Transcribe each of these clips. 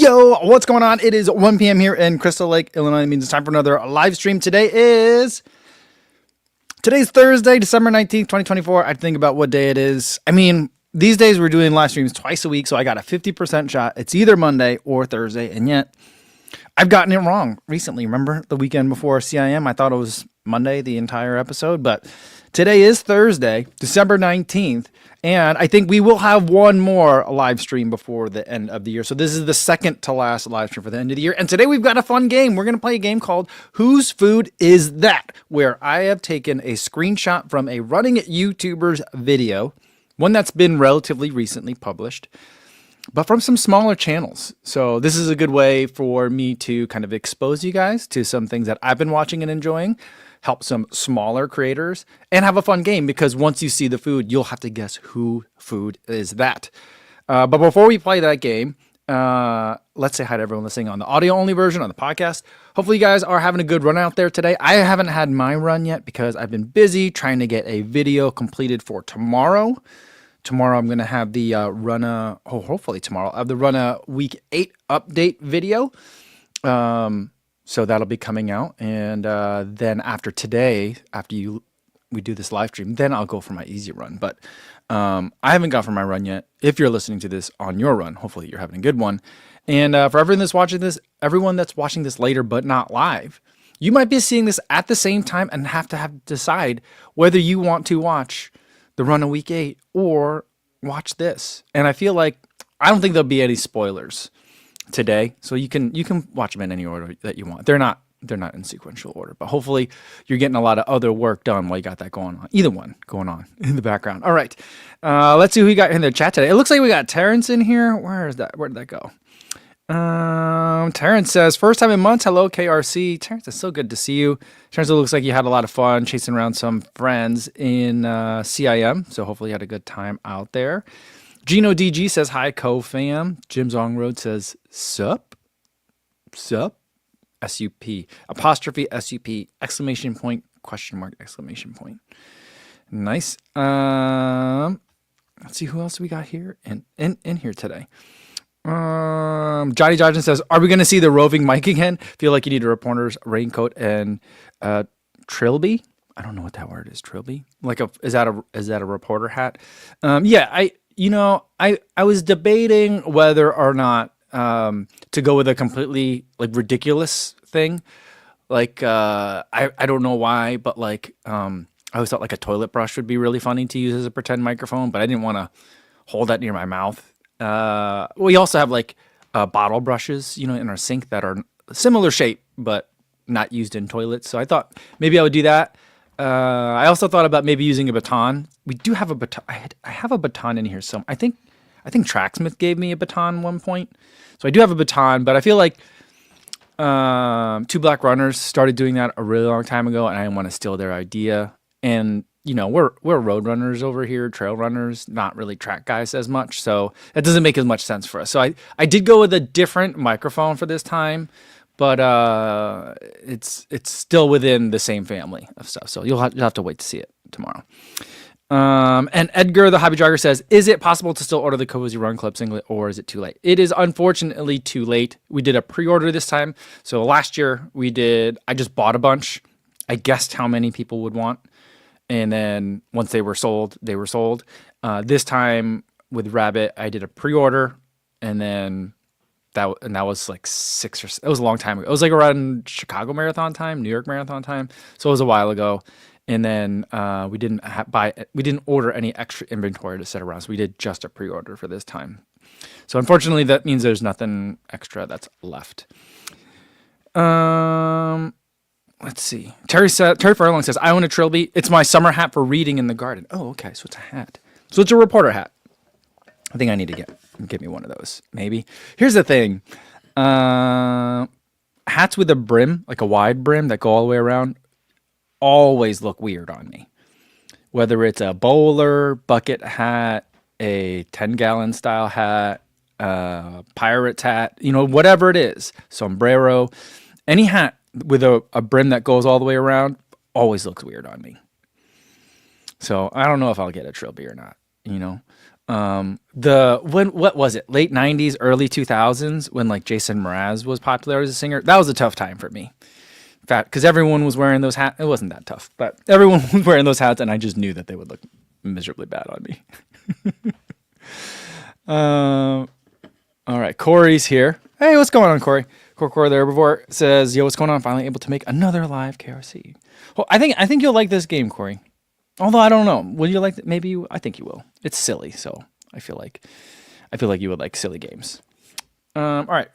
Yo, what's going on? It is 1 p.m. here in Crystal Lake, Illinois. It means it's time for another live stream. Today's Thursday, December 19th, 2024. I think about what day it is. I mean, these days we're doing live streams twice a week, so I got a 50% shot. It's either Monday or Thursday, and yet I've gotten it wrong recently. Remember the weekend before CIM? I thought it was Monday, the entire episode, but today is Thursday, December 19th, and I think we will have one more live stream before the end of the year. So this is the second to last live stream for the end of the year. And today we've got a fun game. We're going to play a game called Whose Food Is That? Where I have taken a screenshot from a running YouTuber's video, one that's been relatively recently published, but from some smaller channels. So this is a good way for me to kind of expose you guys to some things that I've been watching and enjoying, help some smaller creators, and have a fun game, because once you see the food, you'll have to guess who food is that. But before we play that game, let's say hi to everyone listening on the audio-only version on the podcast. Hopefully you guys are having a good run out there today. I haven't had my run yet because I've been busy trying to get a video completed for tomorrow. Tomorrow I'm going to have the hopefully tomorrow, I have the Runna Week 8 update video. So that'll be coming out. And then after today, we do this live stream, then I'll go for my easy run. But I haven't gone for my run yet. If you're listening to this on your run, hopefully you're having a good one. And for everyone that's watching this later but not live, you might be seeing this at the same time and have to decide whether you want to watch the Runna Week 8 or watch this. And I feel like I don't think there'll be any spoilers today, so you can watch them in any order that you want. They're not in sequential order, but hopefully you're getting a lot of other work done while you got that going on. Either one going on in the background. All right, let's see who we got in the chat today. It looks like we got Terrence in here. Where did that go? Terrence says, first time in months. Hello, KRC. Terrence, it's so good to see you. Terrence, it looks like you had a lot of fun chasing around some friends in CIM, so hopefully you had a good time out there. Gino DG says, hi, co-fam. Jim Zongroad says, sup, S-U-P, apostrophe S-U-P, exclamation point, question mark, exclamation point. Nice. Let's see who else we got here in here today. Johnny Johnson says, are we going to see the roving mic again? Feel like you need a reporter's raincoat and trilby. I don't know what that word is, trilby. Is that a reporter hat? Yeah, I was debating whether or not to go with a completely ridiculous thing. I don't know why, but I always thought a toilet brush would be really funny to use as a pretend microphone, but I didn't want to hold that near my mouth. We also have bottle brushes, in our sink that are similar shape, but not used in toilets. So I thought maybe I would do that. I also thought about maybe using a baton. We do have a baton. I have a baton in here. I think Tracksmith gave me a baton at one point. So I do have a baton, but I feel like Two Black Runners started doing that a really long time ago, and I didn't want to steal their idea. And we're road runners over here, trail runners, not really track guys as much. So that doesn't make as much sense for us. So I did go with a different microphone for this time, but it's still within the same family of stuff. So you'll have to wait to see it tomorrow. And Edgar, the hobby jogger, says, is it possible to still order the Cozy Run Club singlet, or is it too late? It is unfortunately too late. We did a pre-order this time. So last year I just bought a bunch. I guessed how many people would want. And then once they were sold, they were sold. This time with Rabbit, I did a pre-order, and then that was it was a long time ago. It was around Chicago Marathon time, New York Marathon time. So it was a while ago. And then we didn't order any extra inventory to set around. So we did just a pre-order for this time. So unfortunately, that means there's nothing extra that's left. Let's see. Terry Furlong says, I own a trilby. It's my summer hat for reading in the garden. Oh, okay. So it's a hat. So it's a reporter hat. I think I need to get me one of those. Maybe. Here's the thing. Hats with a brim, a wide brim that go all the way around, always look weird on me. Whether it's a bowler, bucket hat, a 10-gallon style hat, pirate's hat, whatever it is, sombrero, any hat with a brim that goes all the way around always looks weird on me. So I don't know if I'll get a trilby or not. you know. What was it? Late 90s, early 2000s when like Jason Mraz was popular as a singer. That was a tough time for me. In fact, because everyone was wearing those hats. It wasn't that tough, but everyone was wearing those hats and I just knew that they would look miserably bad on me. All right, Corey's here. Hey, what's going on, Corey? Corey the Herbivore says, "Yo, what's going on? Finally able to make another live KRC." Well, I think you'll like this game, Corey. Although I don't know, will you like it? Maybe I think you will. It's silly, so I feel like you would like silly games. All right.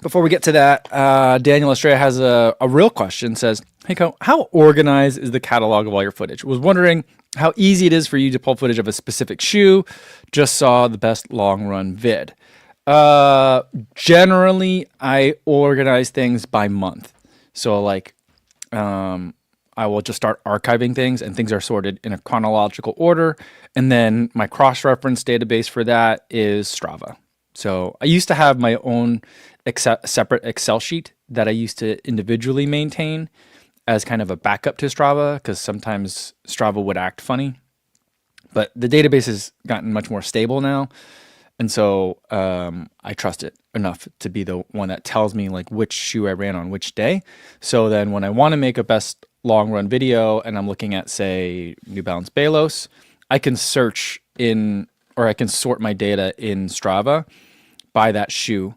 Before we get to that, Daniel Estrella has a real question. Says, "Hey, Co, how organized is the catalog of all your footage? Was wondering how easy it is for you to pull footage of a specific shoe. Just saw the best long run vid. Generally, I organize things by month. So like, I will just start archiving things and things are sorted in a chronological order. And then my cross-reference database for that is Strava. So I used to have my own separate Excel sheet that I used to individually maintain as kind of a backup to Strava because sometimes Strava would act funny. But the database has gotten much more stable now. And so I trust it enough to be the one that tells me like which shoe I ran on which day. So then when I want to make a best long run video and I'm looking at, say, New Balance Balos, I can search I can sort my data in Strava by that shoe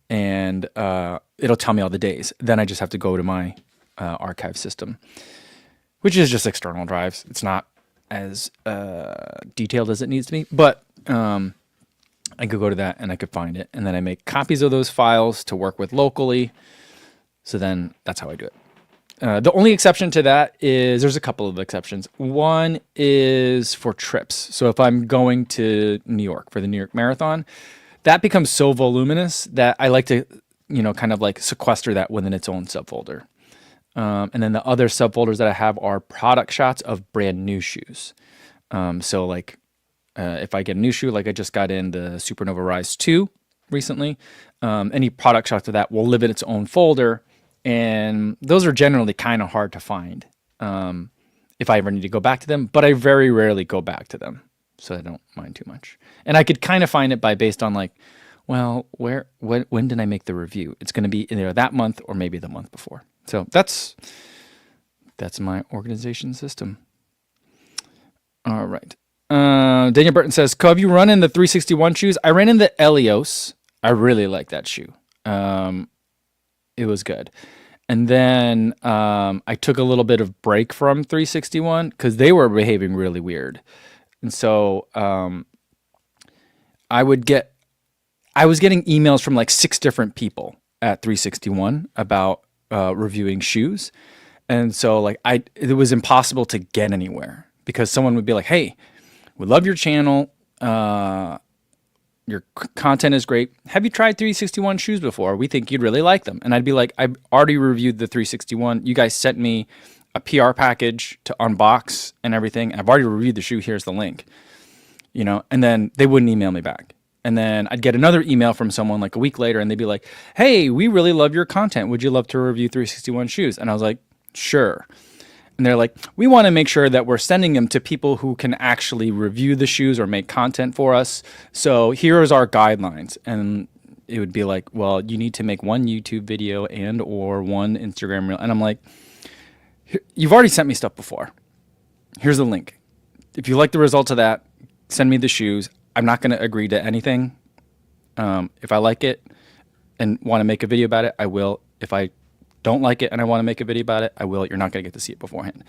and it'll tell me all the days. Then I just have to go to my archive system, which is just external drives. It's not as detailed as it needs to be, but I could go to that and I could find it. And then I make copies of those files to work with locally. So then that's how I do it. The only exception to that is there's a couple of exceptions. One is for trips. So if I'm going to New York for the New York Marathon, that becomes so voluminous that I like to, kind of like sequester that within its own subfolder. And then the other subfolders that I have are product shots of brand new shoes. So like if I get a new shoe, like I just got in the Supernova Rise 2 recently, any product shots of that will live in its own folder. And those are generally kind of hard to find if I ever need to go back to them, but I very rarely go back to them, so I don't mind too much. And I could kind of find it based on like, well, when did I make the review? It's going to be either that month or maybe the month before. So that's my organization system. All right. Daniel Burton says, "Have you run in the 361 shoes?" I ran in the Elios. I really like that shoe. It was good. And then I took a little bit of break from 361 because they were behaving really weird. And so I was getting emails from like 6 different people at 361 about reviewing shoes. And so like it was impossible to get anywhere because someone would be like, "Hey, we love your channel. Your content is great. Have you tried 361 shoes before? We think you'd really like them." And I'd be like, "I've already reviewed the 361. You guys sent me a PR package to unbox and everything. I've already reviewed the shoe. Here's the link." And then they wouldn't email me back. And then I'd get another email from someone like a week later and they'd be like, "Hey, we really love your content. Would you love to review 361 shoes?" And I was like, "Sure." And they're like, "We want to make sure that we're sending them to people who can actually review the shoes or make content for us. So here's our guidelines." And it would be like, "Well, you need to make one YouTube video and or one Instagram reel." And I'm like, "You've already sent me stuff before. Here's the link. If you like the results of that, send me the shoes. I'm not going to agree to anything. If I like it and want to make a video about it, I will. If I don't like it and I want to make a video about it, I will. You're not going to get to see it beforehand."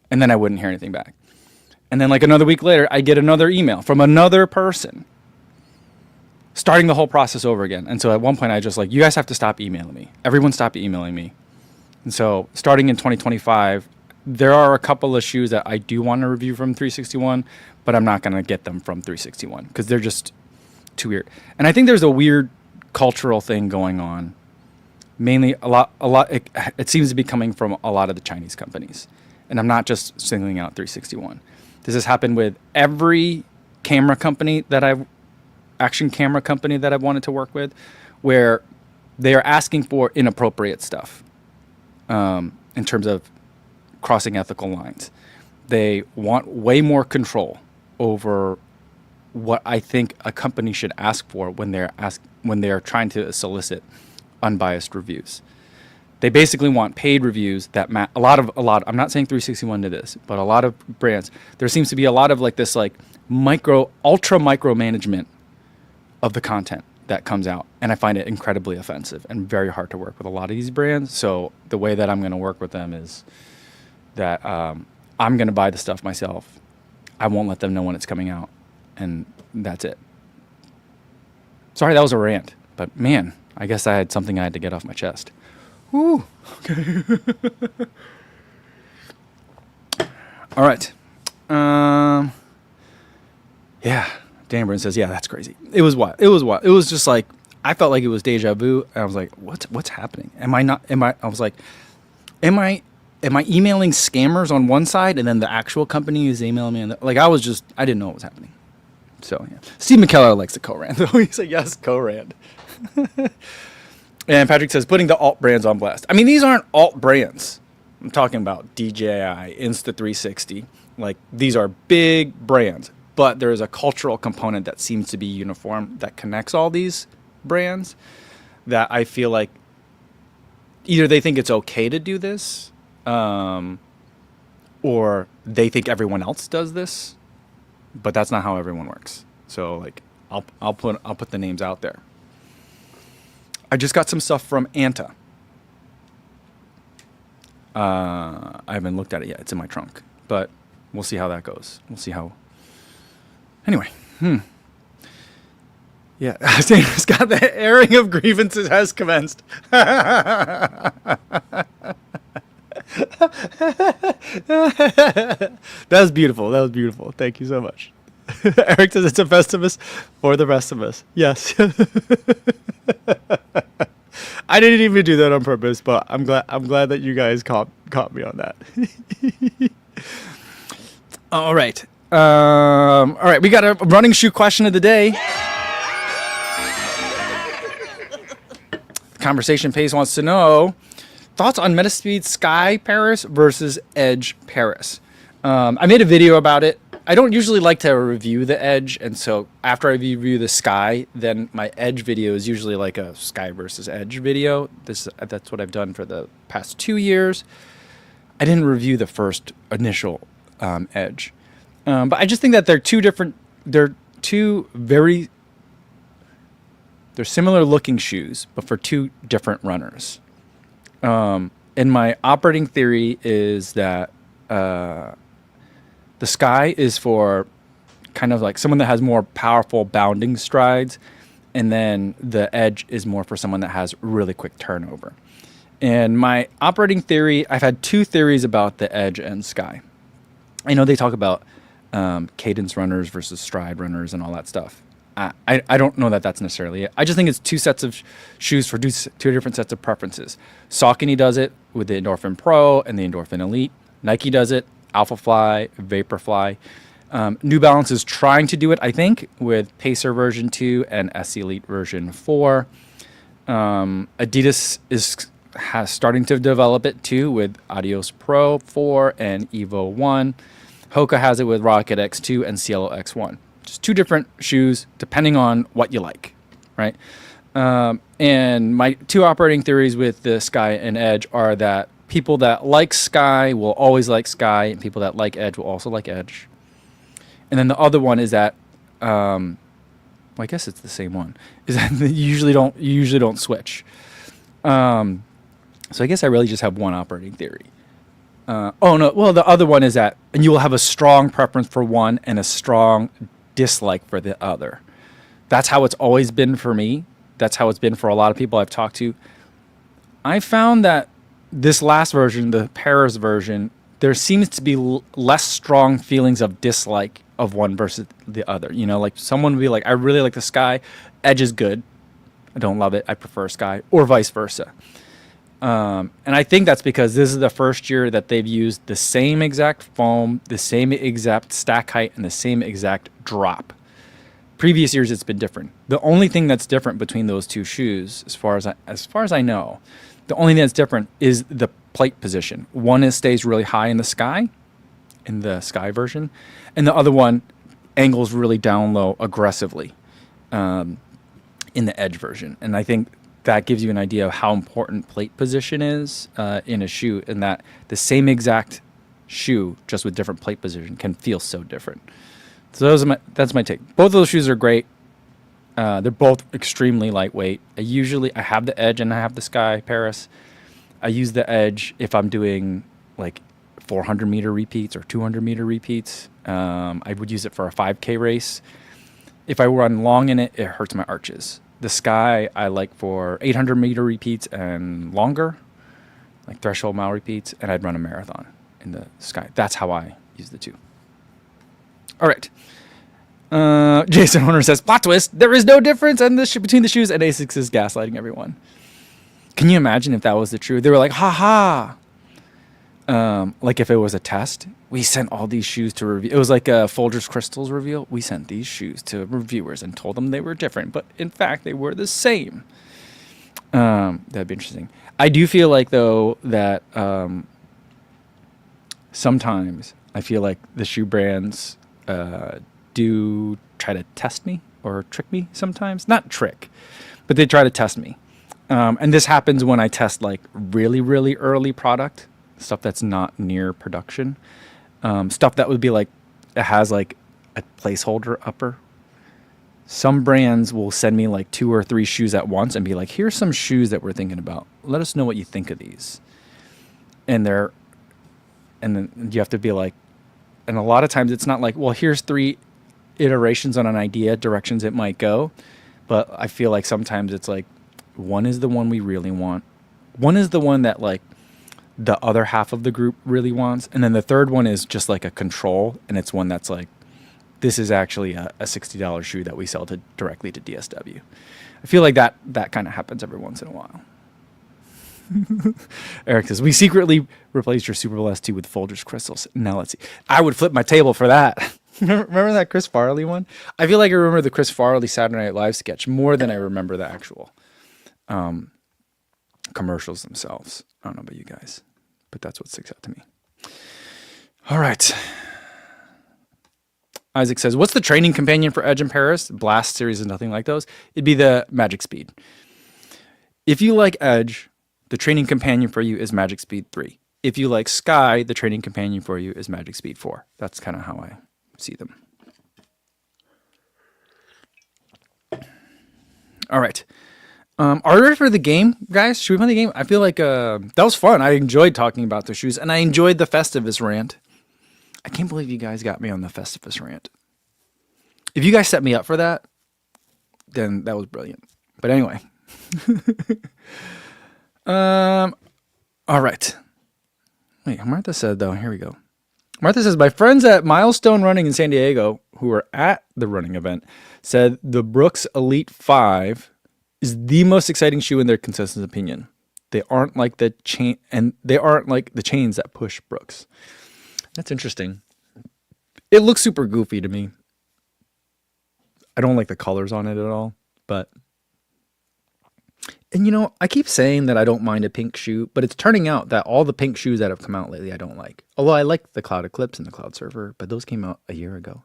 And then I wouldn't hear anything back. And then like another week later, I get another email from another person starting the whole process over again. And so at one point I just like, "You guys have to stop emailing me. Everyone stop emailing me." And so starting in 2025, there are a couple of shoes that I do want to review from 361, but I'm not going to get them from 361 because they're just too weird. And I think there's a weird cultural thing going on. Mainly a lot. It seems to be coming from a lot of the Chinese companies, and I'm not just singling out 361. This has happened with every action camera company that I've wanted to work with, where they are asking for inappropriate stuff in terms of crossing ethical lines. They want way more control over what I think a company should ask for when they're trying to solicit unbiased reviews. They basically want paid reviews that a lot. I'm not saying 361 to this, but a lot of brands, there seems to be a lot of like this like ultra micro management of the content that comes out, and I find it incredibly offensive and very hard to work with a lot of these brands. So the way that I'm going to work with them is that I'm going to buy the stuff myself. I won't let them know when it's coming out, and that's it. Sorry, that was a rant, but man, I guess I had something I had to get off my chest. Woo. Okay. All right. Yeah. Dan Burton says, yeah, that's crazy. It was what? It was just like, I felt like it was deja vu. And I was like, what's happening? I was like, am I emailing scammers on one side and then the actual company is emailing me on the, like, I didn't know what was happening. So yeah. Steve McKellar likes to co-rant though. He's like, yes, co-rant. And Patrick says, putting the alt brands on blast. I mean, these aren't alt brands. I'm talking about DJI, Insta360. Like, these are big brands. But there is a cultural component that seems to be uniform that connects all these brands that I feel like either they think it's okay to do this, or they think everyone else does this, but that's not how everyone works. So like, I'll put the names out there. I just got some stuff from Anta. I haven't looked at it yet. It's in my trunk, but we'll see how that goes. We'll see how. Anyway, yeah, Scott, the airing of grievances has commenced. That was beautiful. That was beautiful. Thank you so much. Eric says it's a Festivus for the rest of us. Yes. I didn't even do that on purpose, but I'm glad that you guys caught me on that. All right. All right, we got a running shoe question of the day. Conversation Pace wants to know thoughts on Metaspeed Sky Paris versus Edge Paris. I made a video about it. I don't usually like to review the Edge, and so after I review the Sky, then my Edge video is usually like a Sky versus Edge video. That's what I've done for the past 2 years. I didn't review the first initial Edge, but I just think that they're similar looking shoes, but for two different runners. And my operating theory is that the Sky is for kind of like someone that has more powerful bounding strides, and then the Edge is more for someone that has really quick turnover. And my operating theory, I've had two theories about the Edge and Sky. I know they talk about cadence runners versus stride runners and all that stuff. I don't know that that's necessarily it. I just think it's two sets of shoes for two different sets of preferences. Saucony does it with the Endorphin Pro and the Endorphin Elite. Nike does it, Alphafly, Vaporfly. New Balance is trying to do it, I think, with Pacer version 2 and SC Elite version 4. Adidas is starting to develop it too with Adios Pro 4 and Evo 1. Hoka has it with Rocket X2 and Cielo X1. Just two different shoes depending on what you like, right? And my two operating theories with the Sky and Edge are that people that like Sky will always like Sky, and people that like Edge will also like Edge. And then the other one is that, well, I guess it's the same one, is that you usually don't switch. So I guess I really just have one operating theory. The other one is that, and you will have a strong preference for one and a strong dislike for the other. That's how it's always been for me. That's how it's been for a lot of people I've talked to. I found that this last version, the Paris version, there seems to be less strong feelings of dislike of one versus the other. You know, like someone would be like, I really like the Sky, Edge is good, I don't love it, I prefer Sky, or vice versa. And I think that's because this is the first year that they've used the same exact foam, the same exact stack height, and the same exact drop. Previous years, it's been different. The only thing that's different between those two shoes, as far as I know, the only thing that's different is the plate position. One stays really high in the Sky version, and the other one angles really down low aggressively in the Edge version. And I think that gives you an idea of how important plate position is in a shoe, and that the same exact shoe, just with different plate position, can feel so different. So that's my take. Both of those shoes are great. They're both extremely lightweight. I have the Edge and I have the Sky Paris. I use the Edge if I'm doing like 400 meter repeats or 200 meter repeats. I would use it for a 5K race. If I run long in it, it hurts my arches. The Sky I like for 800 meter repeats and longer, like threshold mile repeats, and I'd run a marathon in the Sky. That's how I use the two. All right. Jason Horner says, plot twist, there is no difference between the shoes, and ASICS is gaslighting everyone. Can you imagine if that was the truth? They were like, ha ha. Like if it was a test, we sent all these shoes to review. It was like a Folgers Crystals reveal. We sent these shoes to reviewers and told them they were different, but in fact they were the same. That'd be interesting. I do feel like though that sometimes I feel like the shoe brands do try to test me or trick me sometimes. Not trick, but they try to test me. And this happens when I test like really, really early product, stuff that's not near production. Stuff that would be like, it has like a placeholder upper. Some brands will send me like 2 or 3 shoes at once and be like, here's some shoes that we're thinking about. Let us know what you think of these. And then you have to be like, and a lot of times it's not like, well, here's 3 iterations on an idea, directions it might go. But I feel like sometimes it's like, one is the one we really want. One is the one that like the other half of the group really wants. And then the third one is just like a control. And it's one that's like, this is actually a $60 shoe that we sell directly to DSW. I feel like that kind of happens every once in a while. Eric says, we secretly replaced your Super Bowl S2 with Folgers Crystals. Now let's see. I would flip my table for that. Remember that Chris Farley one? I feel like I remember the Chris Farley Saturday Night Live sketch more than I remember the actual commercials themselves. I don't know about you guys, but that's what sticks out to me. All right. Isaac says, what's the training companion for Edge and Paris? Blast series is nothing like those. It'd be the Magic Speed. If you like Edge, the training companion for you is Magic Speed 3. If you like Sky, the training companion for you is Magic Speed 4. That's kind of how I see them. All right. Are you ready for the game, guys? Should we play the game? I feel like that was fun. I enjoyed talking about the shoes, and I enjoyed the Festivus rant. I can't believe you guys got me on the Festivus rant. If you guys set me up for that, then that was brilliant. But anyway. All right. Wait, Martha said, though, here we go. Martha says, my friends at Milestone Running in San Diego, who were at the running event, said the Brooks Elite 5 is the most exciting shoe in their consensus opinion. They aren't like the chain, and they aren't like the chains that push Brooks. That's interesting. It looks super goofy to me. I don't like the colors on it at all, but... And you know, I keep saying that I don't mind a pink shoe, but it's turning out that all the pink shoes that have come out lately I don't like. Although I like the Cloud Eclipse and the Cloud Surfer, but those came out a year ago.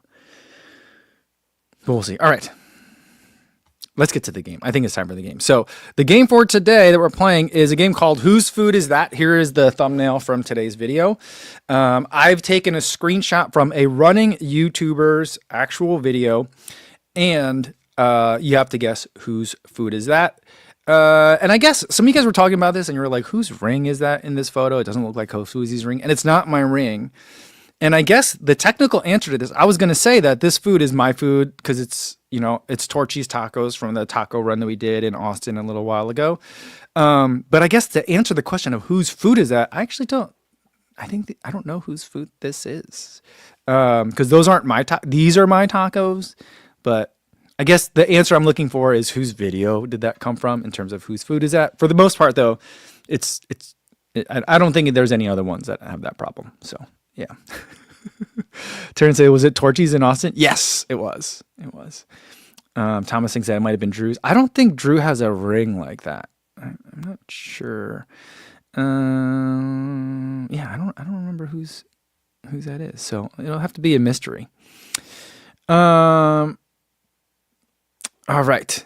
But we'll see. All right. Let's get to the game. I think it's time for the game. So the game for today that we're playing is a game called Whose Food Is That? Here is the thumbnail from today's video. I've taken a screenshot from a running YouTuber's actual video, and you have to guess whose food is that. And I guess some of you guys were talking about this and you were like, whose ring is that in this photo? It doesn't look like Kofuzi's ring, and it's not my ring. And I guess the technical answer to this, I was going to say that this food is my food because it's, you know, it's Torchy's Tacos from the taco run that we did in Austin a little while ago. But I guess to answer the question of whose food is that, I actually don't. I don't know whose food this is because those aren't my these are my tacos. But I guess the answer I'm looking for is whose video did that come from in terms of whose food is that. For the most part, though, I don't think there's any other ones that have that problem. So. Yeah. Terrence said, was it Torchy's in Austin? Yes, it was. It was. Thomas thinks that it might have been Drew's. I don't think Drew has a ring like that. I'm not sure. Yeah, I don't remember whose that is. So it'll have to be a mystery. Um. All right.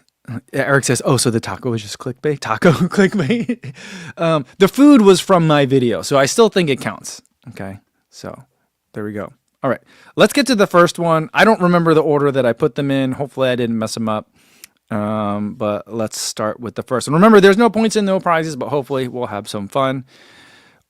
Eric says, "Oh, so the taco was just clickbait? Taco clickbait." The food was from my video, so I still think it counts. Okay, so there we go. All right, let's get to the first one. I don't remember the order that I put them in. Hopefully, I didn't mess them up. But let's start with the first one. Remember, there's no points and no prizes, but hopefully, we'll have some fun.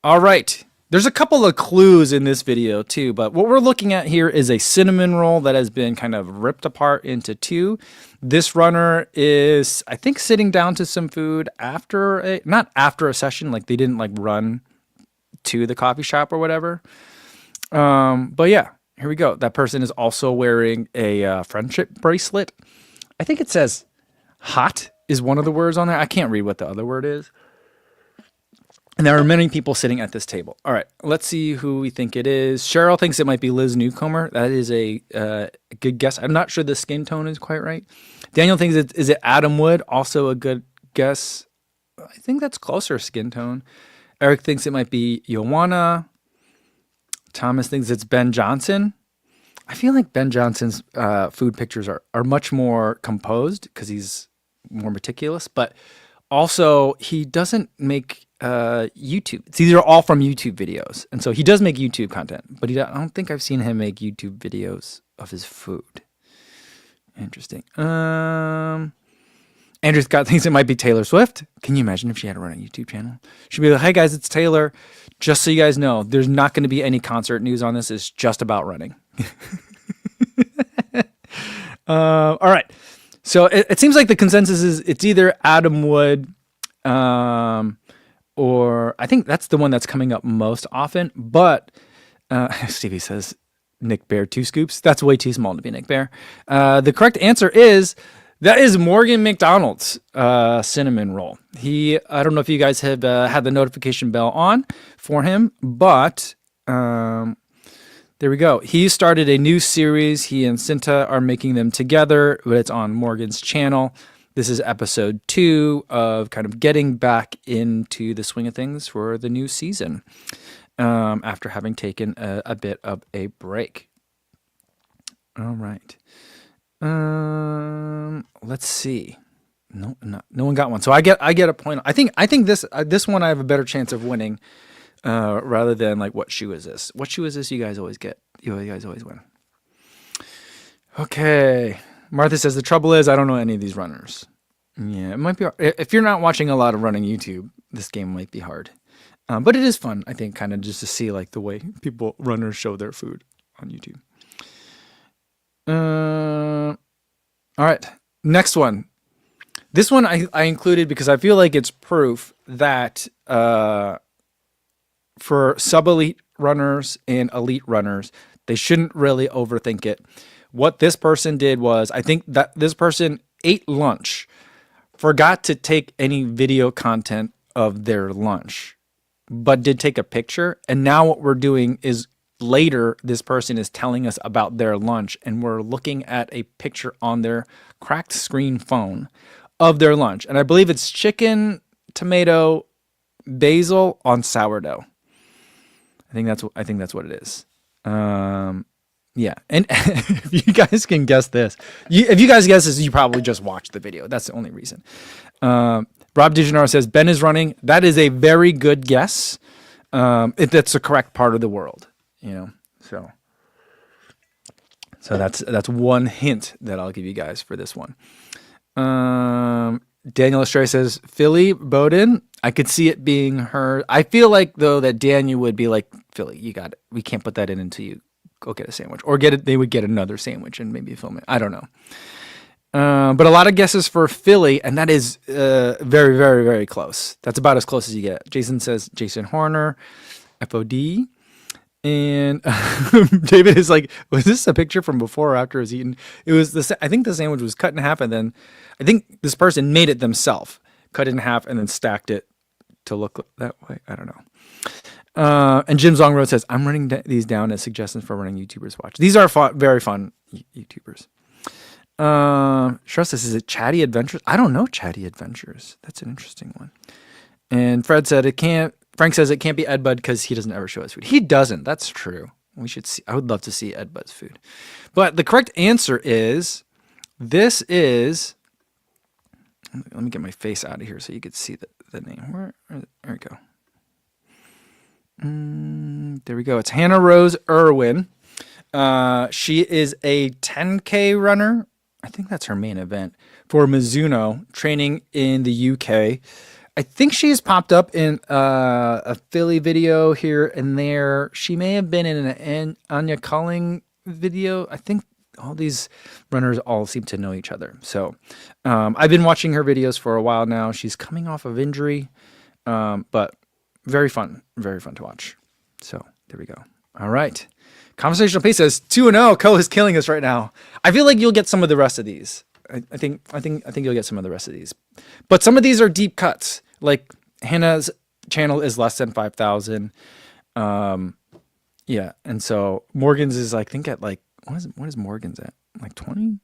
All right. There's a couple of clues in this video too, but what we're looking at here is a cinnamon roll that has been kind of ripped apart into two. This runner is, I think, sitting down to some food not after a session, like they didn't like run to the coffee shop or whatever. But yeah, here we go. That person is also wearing a friendship bracelet. I think it says hot is one of the words on there. I can't read what the other word is. And there are many people sitting at this table. All right, let's see who we think it is. Cheryl thinks it might be Liz Newcomer. That is a good guess. I'm not sure the skin tone is quite right. Daniel thinks is it Adam Wood? Also a good guess. I think that's closer skin tone. Eric thinks it might be Joanna. Thomas thinks it's Ben Johnson. I feel like Ben Johnson's food pictures are much more composed because he's more meticulous, but also he doesn't make YouTube. It's either all from YouTube videos. And so he does make YouTube content, but I don't think I've seen him make YouTube videos of his food. Interesting. Andrew Scott thinks it might be Taylor Swift. Can you imagine if she had to run a YouTube channel? She'd be like, "Hey guys, it's Taylor. Just so you guys know, there's not going to be any concert news on this. It's just about running." All right. So it seems like the consensus is it's either Adam Wood, or I think that's the one that's coming up most often. But Stevie says Nick Bear 2 scoops. That's way too small to be Nick Bear. The correct answer is Morgan McDonald's cinnamon roll. I don't know if you guys have had the notification bell on for him, but there we go. He started a new series. He and Cinta are making them together, but it's on Morgan's channel. This is episode 2 of kind of getting back into the swing of things for the new season after having taken a bit of a break. All right. Let's see. No one got one. So I get a point. I think this one I have a better chance of winning rather than like what shoe is this? What shoe is this? You guys always get. You guys always win. Okay. Martha says the trouble is I don't know any of these runners. Yeah, it might be hard. If you're not watching a lot of running YouTube, this game might be hard. But it is fun, I think, kind of just to see like the way runners show their food on YouTube. All right, next one. This one I included because I feel like it's proof that for sub-elite runners and elite runners, they shouldn't really overthink it. What this person did was, I think that this person ate lunch, forgot to take any video content of their lunch, but did take a picture. And now what we're doing is later, this person is telling us about their lunch, and we're looking at a picture on their cracked screen phone of their lunch. And I believe it's chicken, tomato, basil on sourdough. I think that's what it is. Yeah, and if you guys can guess this, if you guys guess this, you probably just watched the video. That's the only reason. Rob DeGenaro says Ben is running. That is a very good guess. That's the correct part of the world, So that's one hint that I'll give you guys for this one. Daniel Estrella says Philly Bowden. I could see it being her. I feel like though that Daniel would be like, Philly, you got it. We can't put that in until you go get a sandwich, or they would get another sandwich and maybe film it. I don't know. But a lot of guesses for Philly, and that is very, very, very close. That's about as close as you get. Jason says Jason Horner, FOD. And David is like, was this a picture from before or after it was eaten? It was I think the sandwich was cut in half, and then I think this person made it themselves, cut it in half, and then stacked it to look that way. I don't know. And Jim Zong Road says, I'm running these down as suggestions for running YouTubers watch. These are very fun YouTubers. Cheryl says, is it Chatty Adventures? I don't know Chatty Adventures. That's an interesting one. And Fred said Frank says it can't be Ed Bud because he doesn't ever show his food. He doesn't. That's true. We should see. I would love to see Ed Bud's food. But the correct answer is, this is, let me get my face out of here so you could see the name. There we go. There we go. It's Hannah Rose Irwin. She is a 10K runner. I think that's her main event for Mizuno, training in the UK. I think she's popped up in a Philly video here and there. She may have been in an Anya Culling video. I think all these runners all seem to know each other. So I've been watching her videos for a while now. She's coming off of injury, but very fun to watch. So there we go. All right. Conversational Pace says 2-0. Co is killing us right now. I feel like you'll get some of the rest of these. I think you'll get some of the rest of these. But some of these are deep cuts. Like Hannah's channel is less than 5,000. Yeah, and so Morgan's is, I think, at like, what is Morgan's at? Like 20?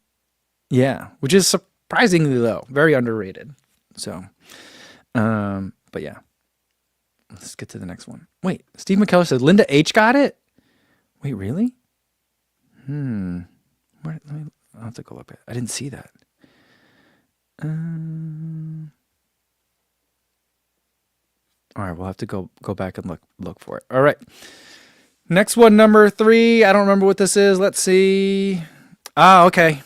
Yeah, which is surprisingly low. Very underrated. So, but yeah. Let's get to the next one. Wait, Steve McKellar said Linda H got it? Wait, really? I'll have to go look at it. I didn't see that. All right, we'll have to go back and look for it. All right. Next one, number 3. I don't remember what this is. Let's see. Okay.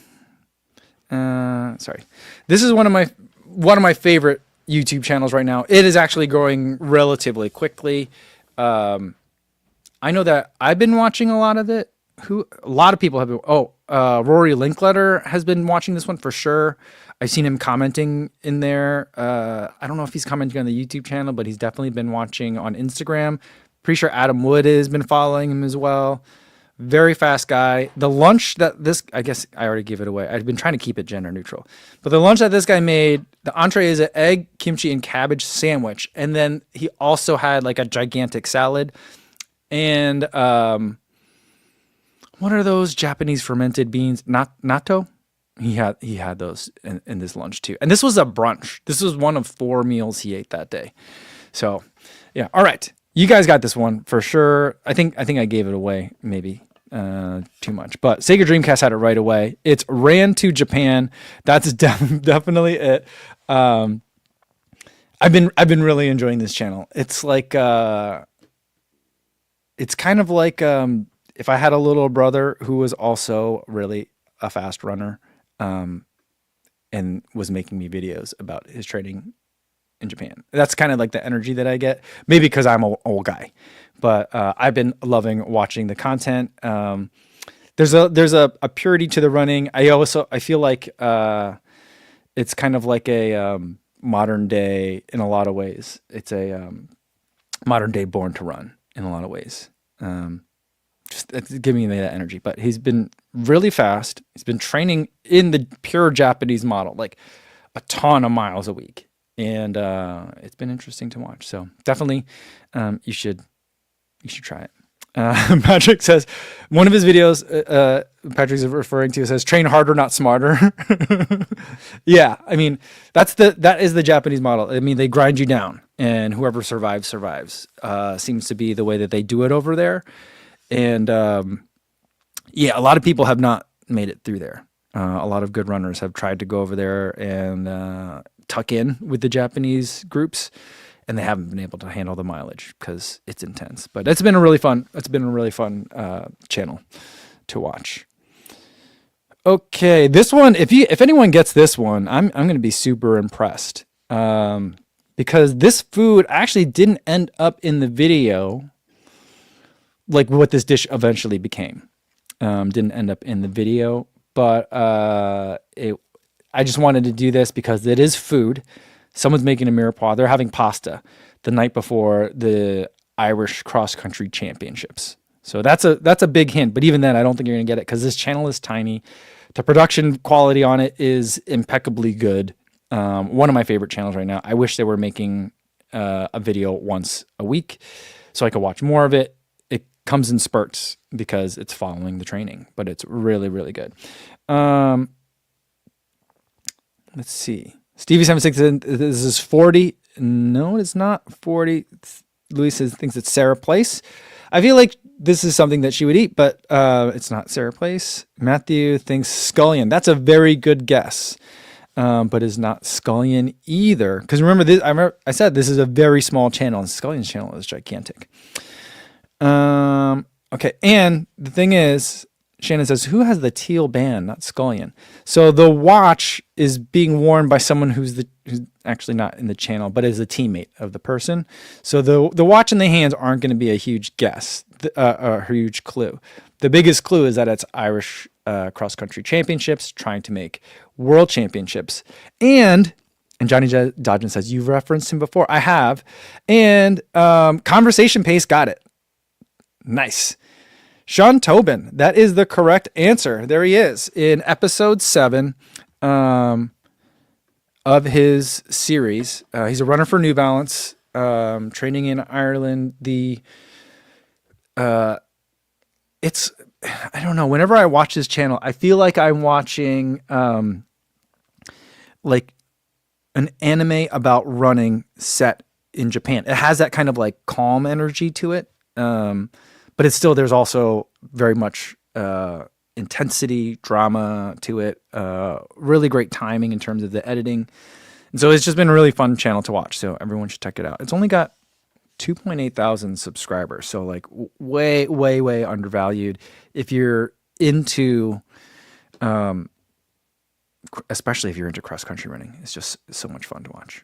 Sorry. This is one of my favorite YouTube channels right now. It is actually growing relatively quickly. I know that I've been watching a lot of it. A lot of people have been. Rory Linkletter has been watching this one for sure. I've seen him commenting in there. I don't know if he's commenting on the YouTube channel, but he's definitely been watching on Instagram. Pretty sure Adam Wood has been following him as well. Very fast guy. The lunch that I guess I already gave it away. I've been trying to keep it gender neutral. But the lunch that this guy made, the entree is an egg, kimchi, and cabbage sandwich. And then he also had like a gigantic salad. And what are those Japanese fermented beans? Natto? He had those in this lunch too. And this was a brunch. This was one of 4 meals he ate that day. So yeah. All right. You guys got this one for sure. I think I gave it away maybe too much, but Sega Dreamcast had it right away. It's Ran to Japan. That's definitely it. I've been really enjoying this channel. It's like it's kind of like if I had a little brother who was also really a fast runner, and was making me videos about his training in Japan. That's kind of like the energy that I get, maybe because I'm an old guy, but I've been loving watching the content. There's a purity to the running. I feel like it's kind of like a modern day in a lot of ways. It's a modern day Born to Run in a lot of ways. Just it's giving me that energy. But he's been really fast. He's been training in the pure Japanese model, like a ton of miles a week. And it's been interesting to watch. So definitely you should try it. Patrick says, one of his videos, Patrick's referring to, says, train harder, not smarter. Yeah, I mean, that is the Japanese model. I mean, they grind you down, and whoever survives. Seems to be the way that they do it over there. And yeah, a lot of people have not made it through there. A lot of good runners have tried to go over there and tuck in with the Japanese groups, and they haven't been able to handle the mileage because it's intense. But it's been a really fun channel to watch. Okay, this one, if anyone gets this one, I'm going to be super impressed, because this food actually didn't end up in the video, like what this dish eventually became. Didn't end up in the video, but I just wanted to do this because it is food. Someone's making a mirepoix. They're having pasta the night before the Irish cross country championships. So that's a big hint. But even then, I don't think you're gonna get it because this channel is tiny. The production quality on it is impeccably good. One of my favorite channels right now. I wish they were making a video once a week so I could watch more of it. It comes in spurts because it's following the training, but it's really, really good. Let's see. Stevie76, this is 40. No, it's not 40. Louis thinks it's Sarah Place. I feel like this is something that she would eat, but it's not Sarah Place. Matthew thinks scallion. That's a very good guess, but is not scallion either. Because remember, this, I said this is a very small channel, and Scullion's channel is gigantic. Okay, and the thing is, Shannon says, who has the teal band, not Scullion? So the watch is being worn by someone who's actually not in the channel, but is a teammate of the person. So the watch in the hands aren't going to be a huge guess, a huge clue. The biggest clue is that it's Irish cross-country championships, trying to make world championships. And Johnny Dodgen says, you've referenced him before. I have. And Conversation Pace got it. Nice. Sean Tobin, that is the correct answer. There he is in episode 7 of his series. He's a runner for New Balance, training in Ireland. It's, I don't know, whenever I watch his channel, I feel like I'm watching like an anime about running set in Japan. It has that kind of like calm energy to it. But it's still, there's also very much intensity, drama to it. Really great timing in terms of the editing. And so it's just been a really fun channel to watch. So everyone should check it out. It's only got 2.8 thousand subscribers. So like way, way, way undervalued. If you're into, especially if you're into cross-country running, it's just so much fun to watch.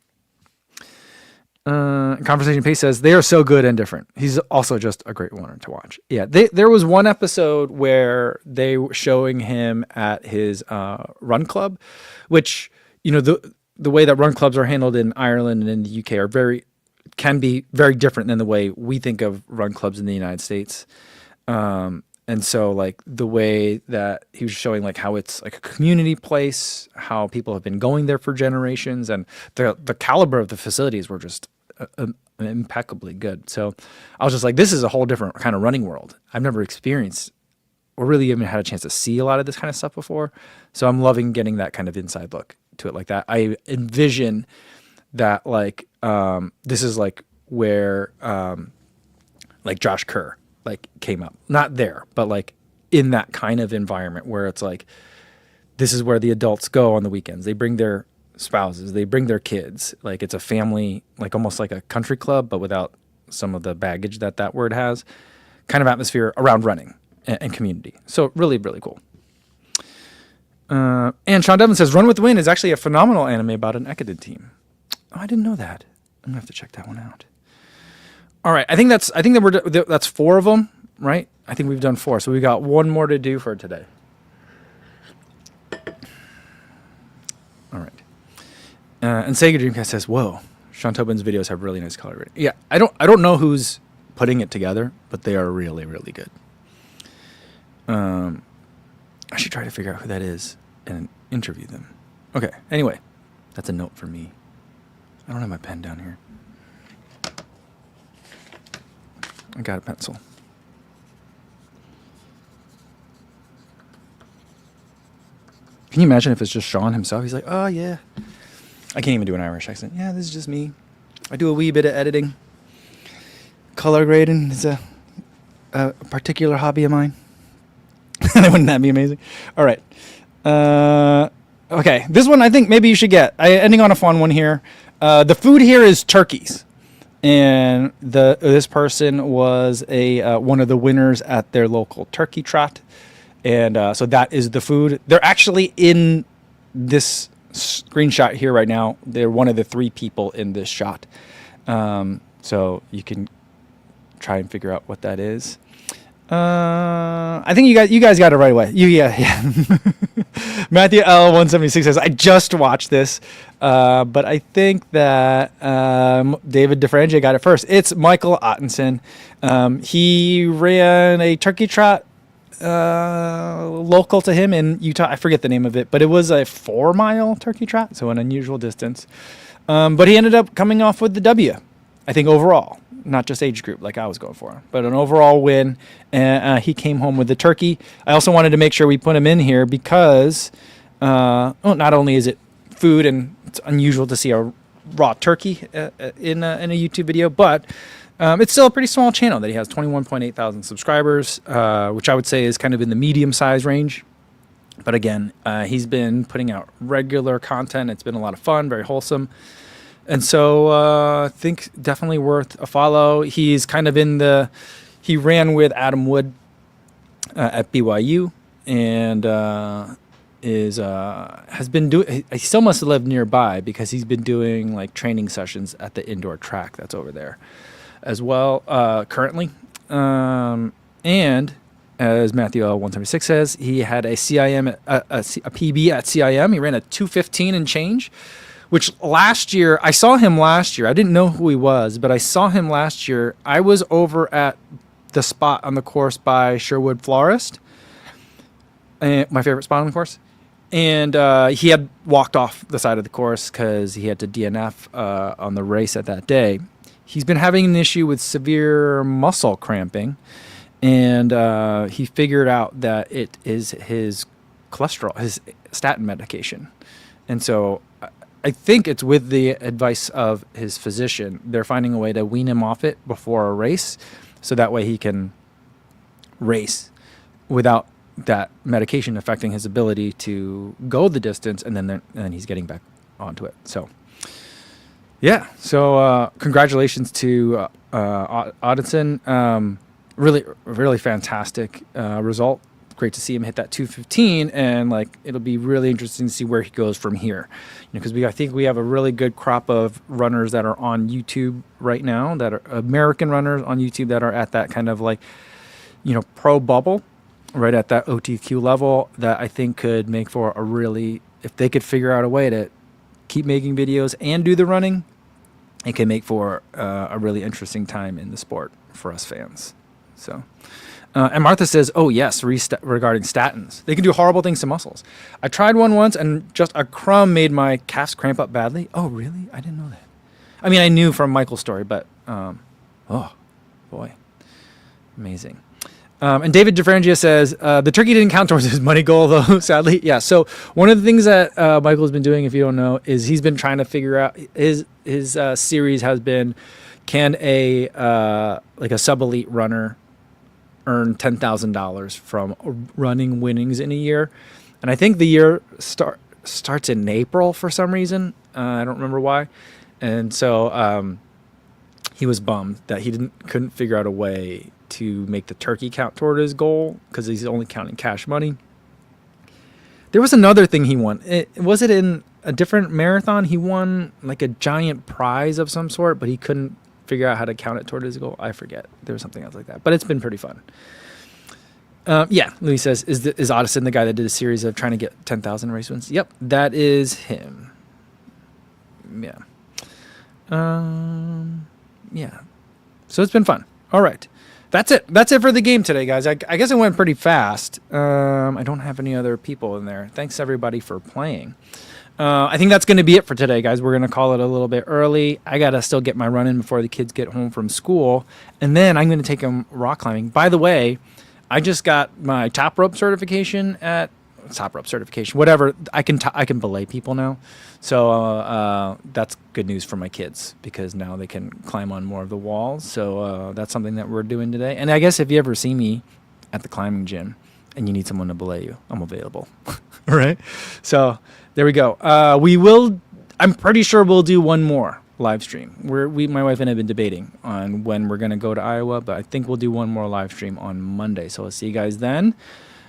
Conversation Pace says they are so good and different. He's also just a great runner to watch. Yeah, there was one episode where they were showing him at his run club, which, you know, the way that run clubs are handled in Ireland and in the UK can be very different than the way we think of run clubs in the United States. And so like the way that he was showing like how it's like a community place, how people have been going there for generations, and the caliber of the facilities were just impeccably good. So I was just like, this is a whole different kind of running world. I've never experienced or really even had a chance to see a lot of this kind of stuff before. So I'm loving getting that kind of inside look to it like that. I envision that like this is like where like Josh Kerr like came up, not there, but like in that kind of environment where it's like, this is where the adults go on the weekends. They bring their spouses, they bring their kids. Like it's a family, like almost like a country club, but without some of the baggage that word has, kind of atmosphere around running and community. So really, really cool. And Sean Devlin says, Run with the Wind is actually a phenomenal anime about an Ekiden team. Oh, I didn't know that. I'm gonna have to check that one out. All right, I think that's 4 of them, right? I think we've done 4, so we got one more to do for today. All right. And Sega Dreamcast says, "Whoa, Sean Tobin's videos have really nice color grading." Yeah, I don't know who's putting it together, but they are really, really good. I should try to figure out who that is and interview them. Okay. Anyway, that's a note for me. I don't have my pen down here. I got a pencil. Can you imagine if it's just Sean himself? He's like, oh, yeah. I can't even do an Irish accent. Yeah, this is just me. I do a wee bit of editing. Color grading is a particular hobby of mine. Wouldn't that be amazing? All right. Okay, this one I think maybe you should get. Ending on a fun one here. The food here is turkeys. And this person was one of the winners at their local turkey trot, and so that is the food. They're actually in this screenshot here right now. They're one of the 3 people in this shot, so you can try and figure out what that is. I think you guys got it right away. Yeah. Matthew L176 says, I just watched this, but I think that David DeFrangia got it first. It's Michael Ottenson. He ran a turkey trot local to him in Utah. I forget the name of it, but it was a 4-mile turkey trot, so an unusual distance. But he ended up coming off with the W, I think, overall. Not just age group like I was going for, but an overall win. And he came home with the turkey. I also wanted to make sure we put him in here because not only is it food and it's unusual to see a raw turkey in a YouTube video, but It's still a pretty small channel that he has 21.8 thousand subscribers, which I would say is kind of in the medium size range. But again, he's been putting out regular content. It's been a lot of fun, very wholesome. And so I think definitely worth a follow. He's kind of he ran with Adam Wood at BYU and has been doing, he still must have lived nearby because he's been doing like training sessions at the indoor track that's over there as well currently. And as Matthew L176 says, he had a CIM, a PB at CIM. He ran a 2:15 and change, which last year, I saw him last year. I didn't know who he was, but I saw him last year. I was over at the spot on the course by Sherwood Florist, my favorite spot on the course. And he had walked off the side of the course because he had to DNF on the race at that day. He's been having an issue with severe muscle cramping, and he figured out that it is his cholesterol, his statin medication. And so I think it's with the advice of his physician. They're finding a way to wean him off it before a race, so that way he can race without that medication affecting his ability to go the distance, and then he's getting back onto it. So, yeah. So congratulations to Audison. Really, really fantastic result. Great to see him hit that 2:15, and like it'll be really interesting to see where he goes from here. Because I think we have a really good crop of runners that are on YouTube right now, that are American runners on YouTube that are at that kind of like, pro bubble, right at that OTQ level, that I think could make for a really, if they could figure out a way to keep making videos and do the running, it can make for a really interesting time in the sport for us fans. So, and Martha says, oh yes, regarding statins, they can do horrible things to muscles. I tried one once and just a crumb made my calves cramp up badly. Oh really? I didn't know that. I mean, I knew from Michael's story, but, oh boy, amazing. And David DeFrangia says, the turkey didn't count towards his money goal, though, sadly. Yeah, so one of the things that Michael's been doing, if you don't know, is he's been trying to figure out, his series has been, can a sub-elite runner earn $10,000 from running winnings in a year? And I think the year starts in April for some reason. I don't remember why. And so he was bummed that he couldn't figure out a way to make the turkey count toward his goal because he's only counting cash money. There was another thing he won. Was it in a different marathon? He won like a giant prize of some sort, but he couldn't figure out how to count it toward his goal. I forget. There was something else like that, but it's been pretty fun. Yeah, Louis says, is Audison the guy that did a series of trying to get 10,000 race wins? Yep, that is him. Yeah. Yeah. So it's been fun. All right. That's it. That's it for the game today, guys. I guess it went pretty fast. I don't have any other people in there. Thanks, everybody, for playing. I think that's going to be it for today, guys. We're going to call it a little bit early. I got to still get my run in before the kids get home from school. And then I'm going to take them rock climbing. By the way, I just got my top rope certification whatever. I can belay people now. So that's good news for my kids because now they can climb on more of the walls. So that's something that we're doing today. And I guess if you ever see me at the climbing gym and you need someone to belay you, I'm available. All right. So there we go. I'm pretty sure we'll do one more live stream. My wife and I have been debating on when we're going to go to Iowa, but I think we'll do one more live stream on Monday. So I'll see you guys then.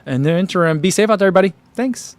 In the interim, be safe out there, everybody. Thanks.